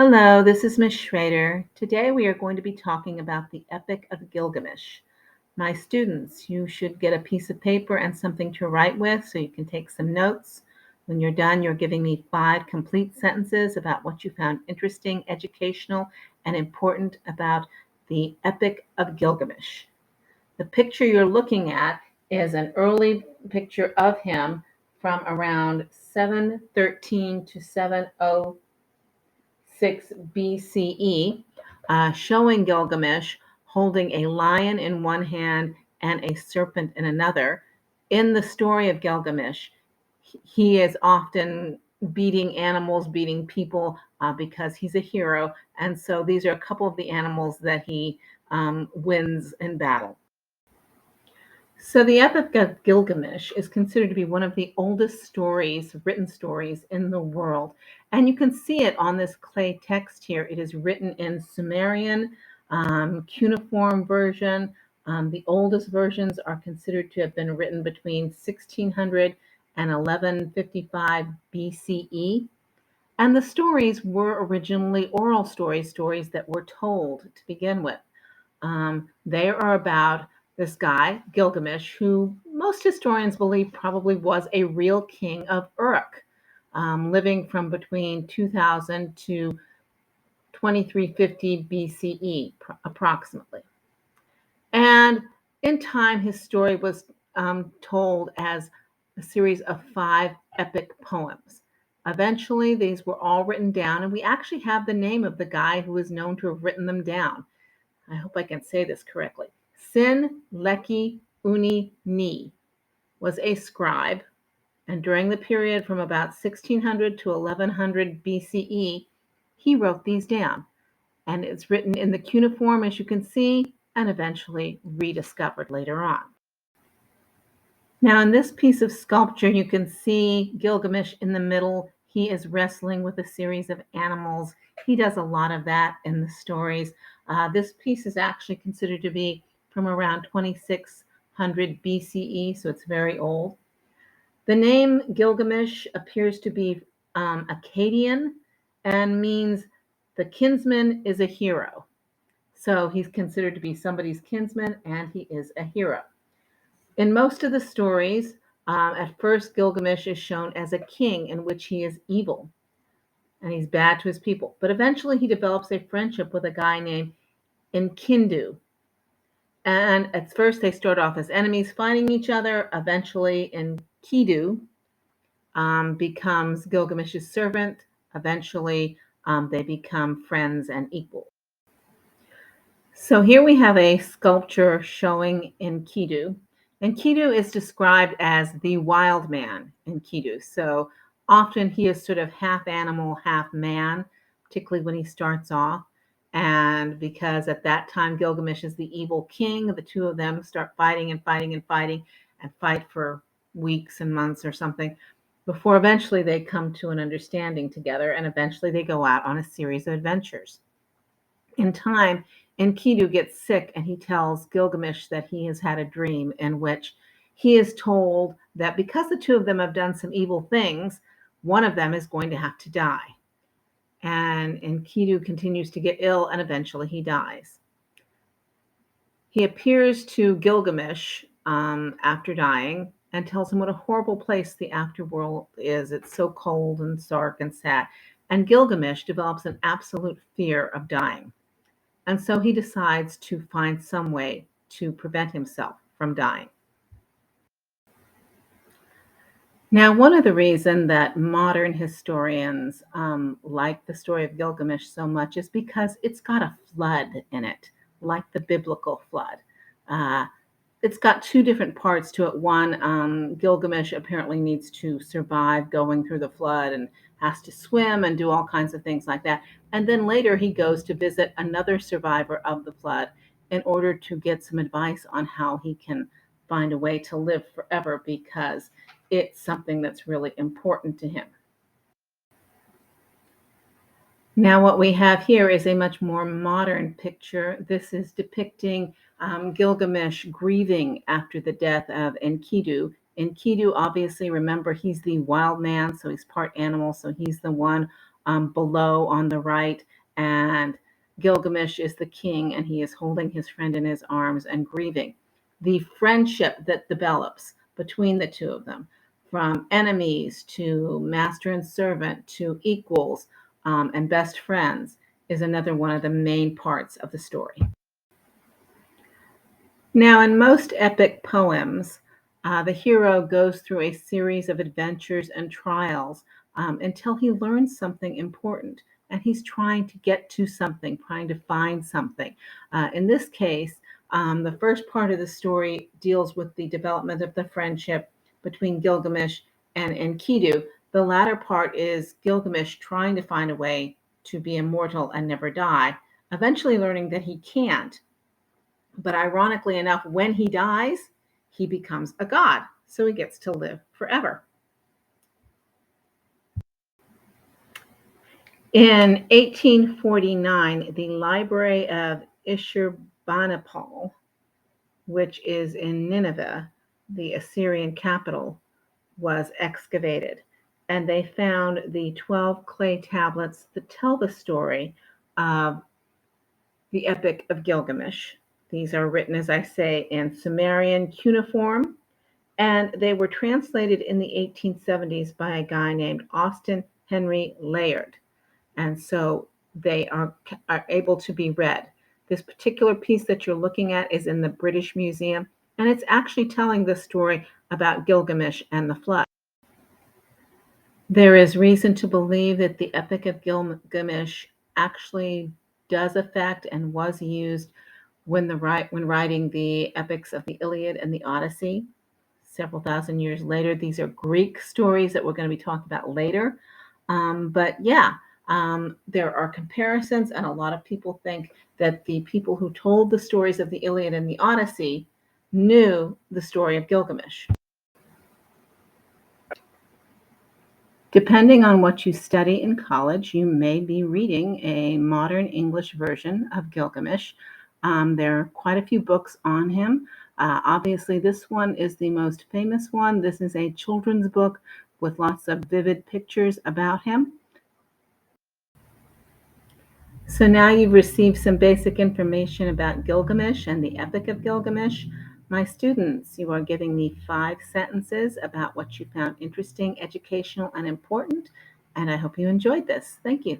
Hello, this is Miss Schrader. Today we are going to be talking about the Epic of Gilgamesh. My students, you should get a piece of paper and something to write with so you can take some notes. When you're done, you're giving me 5 complete sentences about what you found interesting, educational, and important about the Epic of Gilgamesh. The picture you're looking at is an early picture of him from around 713 to 706 BCE, showing Gilgamesh holding a lion in one hand and a serpent in another. In the story of Gilgamesh, he is often beating animals, beating people because he's a hero. And so these are a couple of the animals that he wins in battle. So the Epic of Gilgamesh is considered to be one of the oldest stories, written stories in the world. And you can see it on this clay text here. It is written in Sumerian, cuneiform version. The oldest versions are considered to have been written between 1600 and 1155 BCE. And the stories were originally oral stories, stories that were told to begin with. They are about this guy, Gilgamesh, who most historians believe probably was a real king of Uruk, living from between 2000 to 2350 BCE, approximately. And in time, his story was told as a series of 5 epic poems. Eventually, these were all written down, and we actually have the name of the guy who is known to have written them down. I hope I can say this correctly. Sin Leki Uni Ni was a scribe, and during the period from about 1600 to 1100 BCE, he wrote these down. And it's written in the cuneiform, as you can see, and eventually rediscovered later on. Now, in this piece of sculpture, you can see Gilgamesh in the middle. He is wrestling with a series of animals. He does a lot of that in the stories. This piece is actually considered to be from around 2600 BCE, so it's very old. The name Gilgamesh appears to be Akkadian and means the kinsman is a hero. So he's considered to be somebody's kinsman and he is a hero. In most of the stories, at first Gilgamesh is shown as a king in which he is evil and he's bad to his people. But eventually he develops a friendship with a guy named Enkidu. And at first they start off as enemies fighting each other. Eventually Enkidu becomes Gilgamesh's servant. Eventually they become friends and equals. So here we have a sculpture showing Enkidu. Enkidu is described as the wild man, Enkidu. So often he is sort of half animal, half man, particularly when he starts off. And because at that time Gilgamesh is the evil king, the two of them start fighting and fighting and fighting and fight for weeks and months or something before eventually they come to an understanding together and eventually they go out on a series of adventures. In time, Enkidu gets sick and he tells Gilgamesh that he has had a dream in which he is told that because the two of them have done some evil things, one of them is going to have to die. And Enkidu continues to get ill and eventually he dies. He appears to Gilgamesh after dying and tells him what a horrible place the afterworld is. It's so cold and dark and sad. And Gilgamesh develops an absolute fear of dying. And so he decides to find some way to prevent himself from dying. Now, one of the reasons that modern historians like the story of Gilgamesh so much is because it's got a flood in it, like the biblical flood. Uh, it's got 2 different parts to it. One, Gilgamesh apparently needs to survive going through the flood and has to swim and do all kinds of things like that. And then later he goes to visit another survivor of the flood in order to get some advice on how he can find a way to live forever because it's something that's really important to him. Now, what we have here is a much more modern picture. This is depicting Gilgamesh grieving after the death of Enkidu. Enkidu, obviously, remember, he's the wild man, so he's part animal, so he's the one below on the right, and Gilgamesh is the king, and he is holding his friend in his arms and grieving. The friendship that develops between the two of them, from enemies to master and servant to equals and best friends, is another one of the main parts of the story. Now, in most epic poems, the hero goes through a series of adventures and trials until he learns something important. And he's trying to get to something, trying to find something. In this case, the first part of the story deals with the development of the friendship between Gilgamesh and Enkidu. The latter part is Gilgamesh trying to find a way to be immortal and never die, eventually learning that he can't, but ironically enough, when he dies, he becomes a god. So he gets to live forever. In 1849, the Library of Ishurbanipal, which is in Nineveh, the Assyrian capital, was excavated. And they found the 12 clay tablets that tell the story of the Epic of Gilgamesh. These are written, as I say, in Sumerian cuneiform, and they were translated in the 1870s by a guy named Austin Henry Layard. And so are able to be read. This particular piece that you're looking at is in the British Museum, and it's actually telling the story about Gilgamesh and the flood. There is reason to believe that the Epic of Gilgamesh actually does affect and was used when writing the epics of the Iliad and the Odyssey several thousand years later. These are Greek stories that we're going to be talking about later. But yeah, there are comparisons, and a lot of people think that the people who told the stories of the Iliad and the Odyssey knew the story of Gilgamesh. Depending on what you study in college, you may be reading a modern English version of Gilgamesh. There are quite a few books on him. Obviously, this one is the most famous one. This is a children's book with lots of vivid pictures about him. So now you've received some basic information about Gilgamesh and the Epic of Gilgamesh. My students, you are giving me 5 sentences about what you found interesting, educational, and important, and I hope you enjoyed this. Thank you.